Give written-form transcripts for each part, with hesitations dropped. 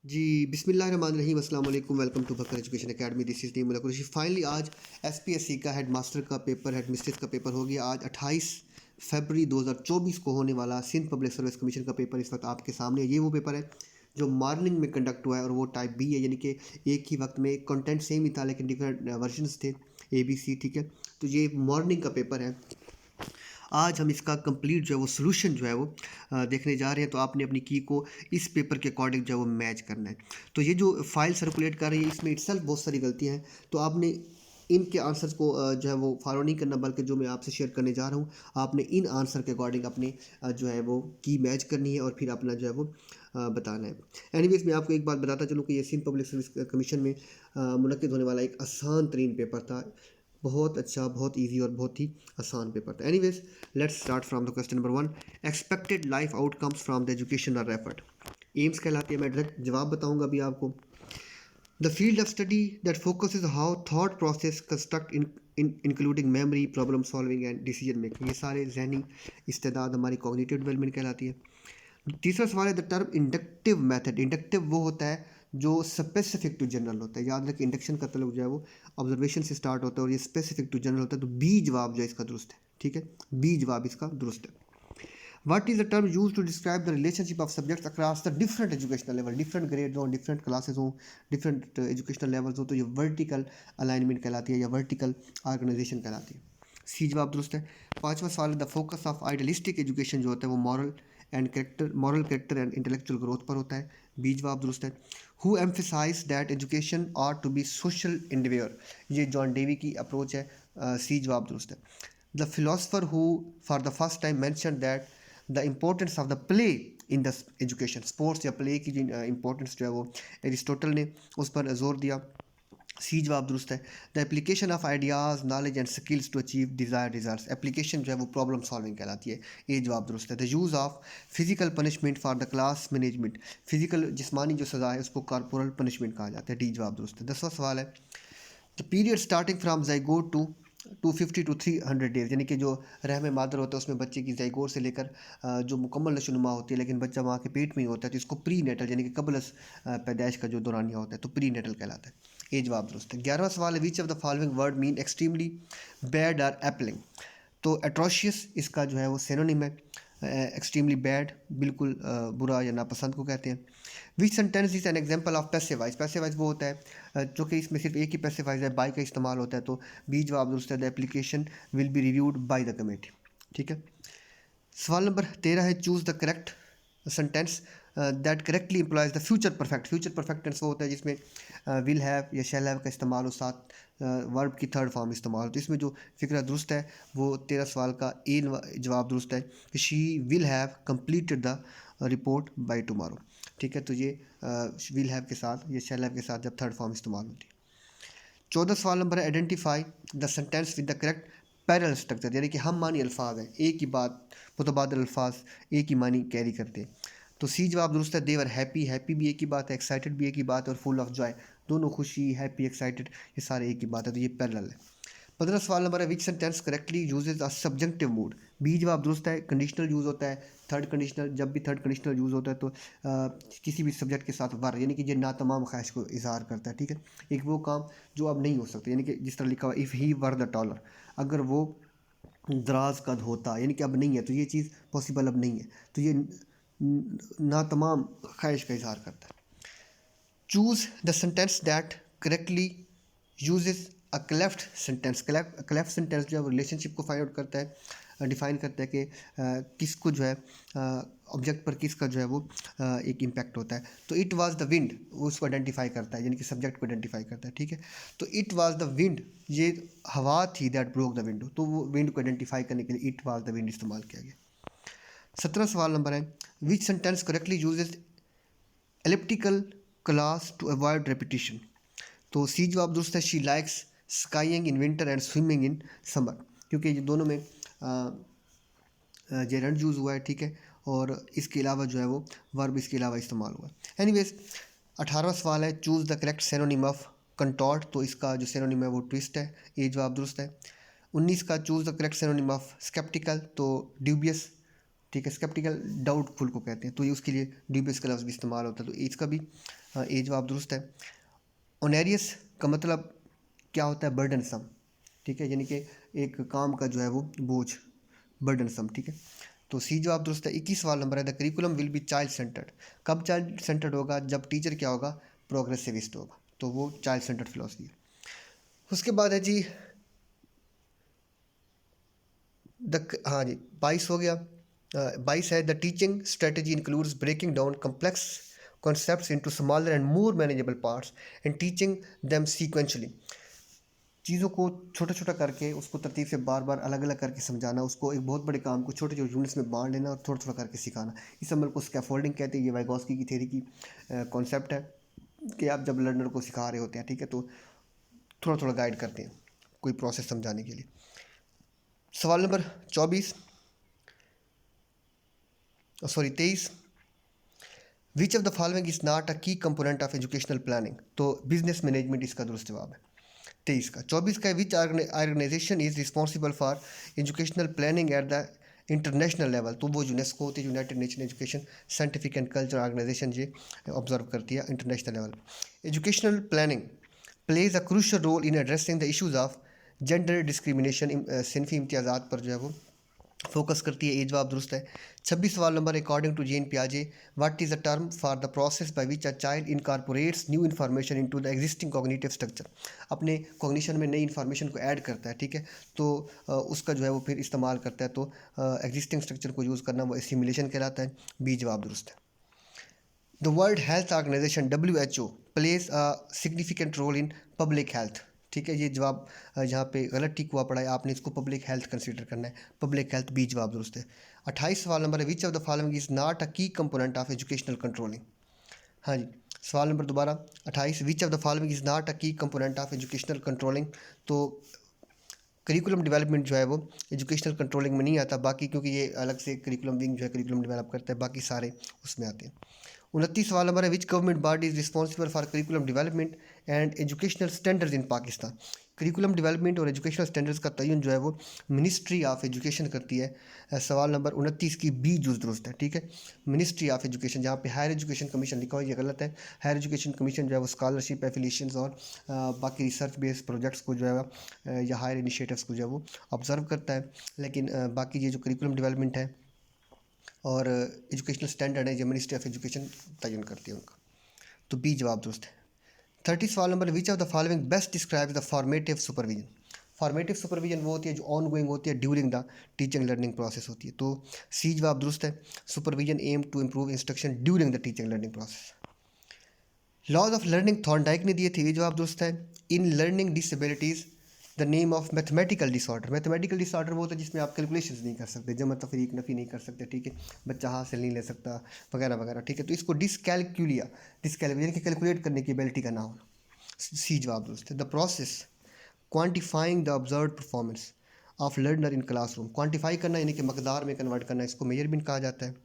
जी, बिस्मिल्लाहिर्रहमानिर्रहीम, अस्सलाम वालेकुम, welcome to Bakar education academy. This is Naeem Qureshi. Finally आज एसपीएससी का हेडमास्टर का पेपर, हेडमिस्ट्रेस का पेपर हो गया। आज 28 फरवरी 2024 को होने वाला सिंध पब्लिक सर्विस कमीशन का पेपर इस वक्त आपके सामने है। ये वो पेपर है जो मॉर्निंग में कंडक्ट हुआ है और वो टाइप बी है, यानी कि एक ही वक्त में कंटेंट सेम ही था लेकिन डिफरेंट वर्जन्स थे, ए बी सी, ठीक है। तो ये मॉर्निंग का पेपर है। आज हम इसका कंप्लीट जो है वो सोल्यूशन जो है वो देखने जा रहे हैं। तो आपने अपनी की को इस पेपर के अकॉर्डिंग जो है वो मैच करना है। तो ये जो फाइल सर्कुलेट कर रही है इसमें इटसेल्फ बहुत सारी गलतियां हैं, तो आपने इनके आंसर्स को जो है वो फॉलो नहीं करना, बल्कि जो मैं आपसे शेयर करने जा रहा हूँ आपने इन आंसर के अकॉर्डिंग अपने जो है वो की मैच करनी है और फिर अपना जो है वो बताना है। एनीवेज मैं आपको एक बात बताता चलूँ कि ये सिंध पब्लिक सर्विस कमीशन में मुनक्किद होने वाला एक आसान तरीन पेपर था। बहुत अच्छा, बहुत इजी और बहुत ही आसान पेपर था। Anyways let's start from the question number 1। Expected life outcomes from the education our effort. AIIMS कहलाती है। मैं डायरेक्ट जवाब बताऊंगा अभी आपको। The field of study that focuses how thought process construct in including memory, problem solving and decision making. ये सारे जहनी इस्तेदाद हमारी कॉग्निटिव डेवलपमेंट कहलाती है। तीसरा सवाल है the term inductive method. Inductive वो होता है जो स्पेसिफिक टू जनरल होता है। याद रखें इंडक्शन का तलब जो है वो ऑब्जर्वेशन से स्टार्ट होता है और ये स्पेसिफिक टू जनरल होता है। तो बी जवाब जो है इसका दुरुस्त है, ठीक है। बी जवाब इसका दुरुस्त है। What is the term used to describe the relationship of subjects across the different educational level? Different grade हो, डिफरेंट क्लासेस हो, डिफरेंट एजुकेशनल लेवल्स हो, तो ये वर्टिकल अलाइनमेंट कहलाती है या वर्टिकल ऑर्गेनाइजेशन कहलाती है। सी जवाब दुरुस्त है। पांचवा सवाल है the focus of idealistic education जो होता है वो moral character and intellectual growth पर होता है। बी जवाब दुरुस्त है। Who emphasize that education are to be social endeavour. ये जॉन डेवी की अप्रोच है। सी जवाब दुरुस्त है। The philosopher who for the first time mention that the importance of the play in the education, sports या play की जो importance जो है वो एरिस्टोटल ने उस पर जोर दिया। सी जवाब दुरुस्त है। The application of ideas, knowledge and skills to achieve desire results. Application जो है वो प्रॉब्लम सॉल्विंग कहलाती है। ए जवाब दुरुस्त है। The use of physical punishment for the class management. Physical जिस्मानी जो सज़ा है उसको कॉर्पोरल पनिशमेंट कहा जाता है। डी जवाब दुरुस्त है। 10वां सवाल है the period starting from zygote to 250 to 300 days, यानी कि जो रहम मादर होता है उसमें बच्चे की जाइगोट से लेकर जो मुकम्मल नशोनुमा होती है लेकिन बच्चा माँ के पेट में ही होता है, तो इसको प्री नेटल यानी कि कबल पैदाइश का जो दौरानिया होता है तो प्री नेटल कहलाता है। ए जवाब दुरुस्त है। 11वां सवाल है which of the following word mean extremely bad or appalling. तो एट्रोशियस इसका जो है वो सिनोनिम है। एक्सट्रीमली बैड बिल्कुल बुरा या नापसंद को कहते हैं। विच sentence is an example of passivise. Passivise वो होता है जो कि इसमें सिर्फ एक ही पैसिवाइज है, बाई का इस्तेमाल होता है। तो बी जवाब दुरुस्त है। The application will be reviewed by the committee, ठीक है। सवाल नंबर 13 है choose the correct sentence that correctly employs the future perfect. Future perfect tense वो होता है जिसमें विल हैव या शैल हैव का इस्तेमाल हो, साथ वर्ब की थर्ड फॉर्म इस्तेमाल हो। तो इसमें जो फिक्रा दुरुस्त है वो 13 सवाल का ए जवाब दुरुस्त है कि she will have completed the report by tomorrow, ठीक है। तो ये विल हैव के साथ या शैल हैव के साथ जब थर्ड फॉर्म इस्तेमाल होती है। 14 सवाल नंबर है identify the sentence with the correct parallel structure, यानी कि हम मानी अल्फाज हैं, एक ही बात मुतबादल अल्फाज एक ही मानी कैरी करते हैं। तो सी जवाब दुरुस्त है। देवर हैप्पी, हैप्पी भी एक ही बात है, एक्साइटेड भी एक ही बात है और फुल ऑफ जॉय, दोनों खुशी, हैप्पी, एक्साइटेड, ये सारे एक ही बात है। तो ये पैरेलल है। 15 सवाल नंबर है which sentence correctly uses a subjective mood. B जवाब दुरुस्त है। कंडीशनल यूज़ होता है थर्ड कंडीशनल, जब भी थर्ड कंडीशनल यूज़ होता है तो किसी भी सब्जेक्ट के साथ वर, यानी कि ये ना तमाम ख्वाहिश को इजहार करता है, ठीक है। एक वो काम जो अब नहीं हो सकता, यानी कि जिस तरह लिखा हुआ if he were the taller, अगर वो दराज कद होता, यानी कि अब नहीं है तो ये चीज़ पॉसिबल अब नहीं है, तो ये ना तमाम ख्वाहिश का इजहार करता है। Choose the sentence that correctly uses a cleft sentence. Cleft sentence जो है वो रिलेशनशिप को फाइंड आउट करता है, डिफाइन करता है कि किसको जो है ऑब्जेक्ट पर किसका जो है वो एक इम्पैक्ट होता है। तो इट वाज द विंड उसको आइडेंटिफाई करता है, यानी कि सब्जेक्ट को आइडेंटिफाई करता है, ठीक है। तो इट वाज द विंड, ये हवा थी दैट ब्रोक द विंडो, तो वो विंड को आइडेंटिफाई करने के लिए इट वाज द विंड इस्तेमाल किया गया। 17 सवाल नंबर है which sentence correctly uses elliptical clause to avoid repetition. तो सी जवाब दुरुस्त है। She likes skiing in winter and swimming in summer, क्योंकि ये दोनों में जेरेंट यूज़ हुआ है, ठीक है। और इसके अलावा जो है वो वर्ब इसके अलावा इस्तेमाल हुआ है। एनीवेज 18वां सवाल है choose the correct synonym of contort. तो इसका जो सिनोनिम है वो ट्विस्ट है। ए जवाब दुरुस्त है। 19 का choose the correct synonym of sceptical, तो ड्यूबियस ठीक है, स्केप्टिकल डाउटफुल को कहते हैं, तो ये उसके लिए ड्यूबियस का लफ्ज़ भी इस्तेमाल होता है, तो इसका भी ए जवाब दुरुस्त है। ओनेरियस का मतलब क्या होता है, बर्डनसम, ठीक है, यानी कि एक काम का जो है वो बोझ, बर्डनसम, ठीक है, तो सी जवाब दुरुस्त है। 21 सवाल नंबर है, the curriculum will be child centred. कब चाइल्ड सेंटर्ड होगा, जब टीचर क्या होगा, प्रोग्रेसिविस्ट होगा, तो वो चाइल्ड सेंटर्ड फिलोसफी है। उसके बाद है जी हाँ जी 22 हो गया। 22 है, the teaching strategy includes breaking down complex concepts into smaller and more manageable parts and teaching them sequentially. चीज़ों को छोटा छोटा करके उसको तरतीब से बार बार अलग अलग करके समझाना, उसको एक बहुत बड़े काम को छोटे छोटे यूनिट्स में बांट लेना और थोड़ा थोड़ा करके सिखाना। इस अमल को स्कैफोल्डिंग कहते हैं। ये वाइगोस्की की थ्योरी की कॉन्सेप्ट है कि आप जब लर्नर को सिखा रहे होते हैं, ठीक है, तो थोड़ा थोड़ा गाइड करते हैं कोई प्रोसेस समझाने के लिए। सवाल नंबर 24 sorry 23, which of the following is not a key component of educational planning, तो बिजनेस मैनेजमेंट इसका दुरुस्त जवाब है 23 का। 24 का, which organization is responsible for educational planning at the international level, तो वो यूनेस्को होती है, United Nation education scientific and culture organization, ये ऑब्जर्व करती है international level. Educational planning plays a crucial role in addressing the issues of gender discrimination, सिनफी इम्तियाज़ात पर जो है वो फोकस करती है, ए जवाब दुरुस्त है। 26 सवाल नंबर, अकॉर्डिंग टू जेन पियाजे what is the term for the process by which a child incorporates new information into the existing cognitive structure, अपने कॉग्निशन में नई इन्फॉर्मेशन को ऐड करता है, ठीक है, तो उसका जो है वो फिर इस्तेमाल करता है, तो एग्जिस्टिंग स्ट्रक्चर को यूज़ करना वो एसिमुलेशन कहलाता है, बी जवाब दुरुस्त है। The world health organisation WHO plays a significant role in public health, ठीक है, ये जवाब यहाँ पे गलत टिक हुआ पड़ा है, आपने इसको पब्लिक हेल्थ कंसीडर करना है, पब्लिक हेल्थ बी जवाब दुरुस्त है। 28 सवाल नंबर है, which of the following is not a key component of educational controlling, हाँ जी सवाल नंबर दोबारा 28, विच of the following is not a key component of educational controlling, तो करिकुलम डेवलपमेंट जो है वो एजुकेशनल कंट्रोलिंग में नहीं आता, बाकी क्योंकि ये अलग से करिकुलम विंग जो है करिकुलम डेवलप करता है, बाकी सारे उसमें आते हैं। 29 सवाल नंबर है, which government body is responsible for curriculum development and educational standards in Pakistan, curriculum development और एजुकेशनल स्टैंडर्ड्स का तयन जो है वो मिनिस्ट्री ऑफ एजुकेशन करती है। सवाल नंबर 29 की बी जुज़ दुरुस्त है, ठीक है, मिनिस्ट्री ऑफ एजुकेशन, जहाँ पे हायर एजुकेशन कमीशन लिखा हो ये गलत है। हायर एजुकेशन कमीशन जो है वो स्कॉलरशिप एफिलिएशंस और बाकी रिसर्च बेस्ड प्रोजेक्ट्स को जो है या हायर इनिशिएटिव्स को जो है वो ऑब्जर्व करता है, लेकिन बाकी ये जो करिकुलम डेवलपमेंट है और एजुकेशनल स्टैंडर्ड है ये मिनिस्ट्री ऑफ एजुकेशन तयन करती है उनका, तो बी जवाब दुरुस्त है। 30 सवाल number, which of the following best describe the formative supervision, formative supervision वो होती है जो ऑन गोइंग होती है, during the teaching learning process होती है, तो सी जवाब दुरुस्त है, supervision aim to improve instruction during the teaching learning process. Laws of learning Thorndike ने दिए थे, ये जवाब दुरुस्त है। In learning disabilities the name of mathematical disorder, mathematical disorder वो होता है जिसमें आप कैलकुलेशंस नहीं कर सकते, जमा तफरीक नफ़ी नहीं कर सकते, ठीक है, बच्चा हासिल नहीं ले सकता वगैरह वगैरह, ठीक है, तो इसको डिसकैलकुलिया यानी कि कैलकुलेट करने की एबिलिटी का ना होना, सी जवाब दुरुस्त है। The process quantifying the observe performance of learner in classroom, quantify करना यानी कि मकदार में कन्वर्ट करना, इसको मेजरमेंट कहा जाता है।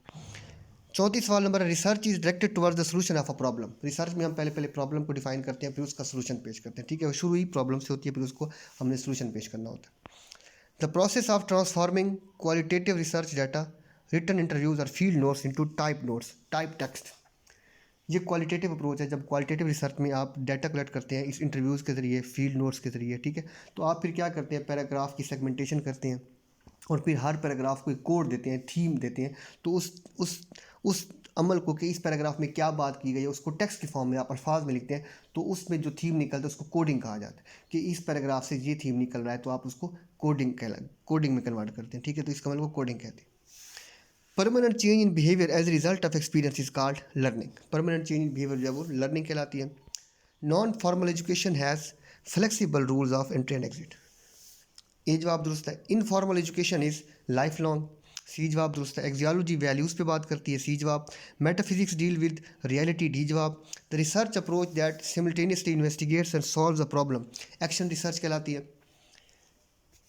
34 सवाल नंबर है, research is directed towards the solution of a problem, research में हम पहले प्रॉब्लम को डिफाइन करते हैं फिर उसका सोल्यूशन पेश करते हैं, ठीक है, शुरू ही प्रॉब्लम से होती है फिर उसको हमने सोल्यूशन पेश करना होता है। The process of transforming qualitative research data written interviews और field notes into type notes type text, ये क्वालिटेटिव अप्रोच है, जब क्वालिटेटिव रिसर्च में आप डाटा कलेक्ट करते हैं इस इंटरव्यूज़ के ज़रिए, फील्ड नोट्स के ज़रिए, ठीक है, तो आप फिर क्या करते हैं, पैराग्राफ की सेगमेंटेशन करते हैं और फिर हर पैराग्राफ को एक कोड देते हैं, थीम देते हैं, तो उस अमल को कि इस पैराग्राफ में क्या बात की गई है उसको टेक्स्ट के फॉर्म में आप अल्फाज में लिखते हैं, तो उसमें जो थीम निकलता है उसको कोडिंग कहा जाता है कि इस पैराग्राफ से ये थीम निकल रहा है, तो आप उसको कोडिंग में कन्वर्ट करते हैं, ठीक है, तो इस अमल को कोडिंग कहते हैं। Permanent change in behaviour as result of experience is called learning, permanent change in behaviour जो है वो लर्निंग कहलाती है। Non formal education has flexible rules of entry and exit, A जवाब दुरुस्त है। Informal education is life long, C जवाब दुरुस्त है। एक्जियोलॉजी वैल्यूज़ पे बात करती है, सी जवाब। Metaphysics deal with reality, D जवाब। The research approach that simultaneously investigates and solves a problem, action research कहलाती है।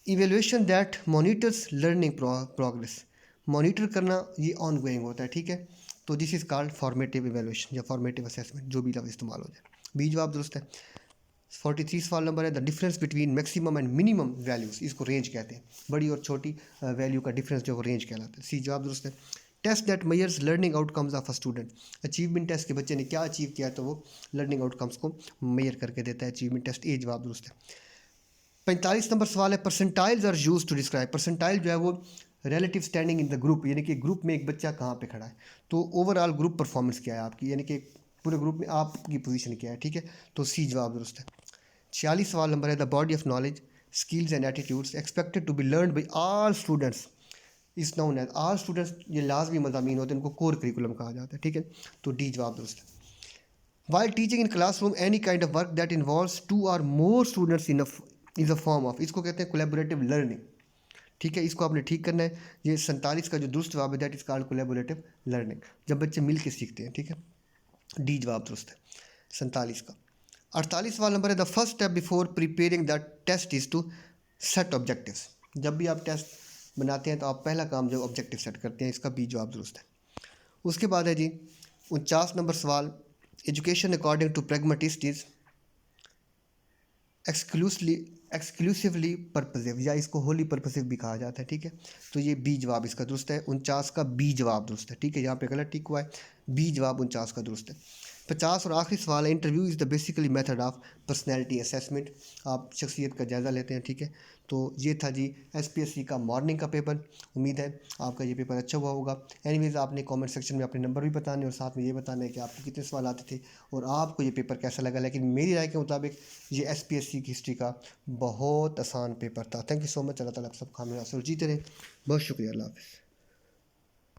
Evaluation that monitors learning progress, monitor करना ये ऑन गोइंग होता है, ठीक है, तो this is called formative evaluation या फॉर्मेटिव असेसमेंट, जो भी लफ्ज़ इस्तेमाल हो जाए, बी जवाब दुरुस्त है। 43 सवाल नंबर है the difference between maximum and minimum values, इसको रेंज कहते हैं, बड़ी और छोटी वैल्यू का डिफरेंस जो रेंज कहलाता है। सी जवाब दुरुस्त है। Test that measures learning outcomes of a student, achievement test के बच्चे ने क्या अचीव किया तो वो लर्निंग आउटकम्स को मेजर करके देता है अचीवमेंट टेस्ट। ए जवाब दुरुस्त है। 45 नंबर सवाल है percentiles are use to describe, percentile जो है वो relative standing in the group, यानी कि ग्रुप में एक बच्चा कहाँ पे खड़ा है, तो ओवरऑल ग्रुप परफॉर्मेंस क्या है आपकी, यानी कि पूरे ग्रुप में आपकी पोजीशन क्या है, ठीक है, तो सी जवाब दुरुस्त है। 46 सवाल नंबर है the body of knowledge skills and attitudes expected to be learn by all students is known as, all students ये लाजमी मज़ामीन होते हैं, इनको कोर करिकुलम कहा जाता है, ठीक है, तो डी जवाब दुरुस्त है। While teaching in classroom any kind of work that involves 2 और more students in is a form of, इसको कहते हैं कोलैबोरेटिव लर्निंग, ठीक है, इसको आपने ठीक करना है। ये 47 का जो दुरुस्त जवाब है that is called collaborative learning, जब बच्चे मिल के सीखते हैं, ठीक है, डी जवाब दुरुस्त है 47 का। 48 वाला नंबर है the first step before preparing the test is to set objectives, जब भी आप टेस्ट बनाते हैं तो आप पहला काम जो ऑब्जेक्टिव सेट करते हैं, इसका बी जवाब दुरुस्त है। उसके बाद है जी 49 नंबर सवाल education according to pragmatist is exclusively purposive, या इसको होली पर्पसिव भी कहा जाता है, ठीक है, तो ये बी जवाब इसका दुरुस्त है। 49 का बी जवाब दुरुस्त है, ठीक है, यहाँ पे गलत टिक हुआ है, बी जवाब 49 का दुरुस्त है। 50 और आखिरी सवाल है interview is the basically method of personality assessment, आप शख्सियत का जायज़ा लेते हैं, ठीक है, तो ये था जी एसपीएससी का मॉर्निंग का पेपर। उम्मीद है आपका ये पेपर अच्छा हुआ होगा। एनीवेज़ आपने कमेंट सेक्शन में अपने नंबर भी बताने और साथ में ये बताना है कि आपको कितने सवाल आते थे और आपको ये पेपर कैसा लगा, लेकिन मेरी राय के मुताबिक ये एसपीएससी की हिस्ट्री का बहुत आसान पेपर था। थैंक यू सो मच, अल्लाह ताला आप सब कामयाब और जीते रहे। बहुत शुक्रिया, अल्लाह हाफ़िज़।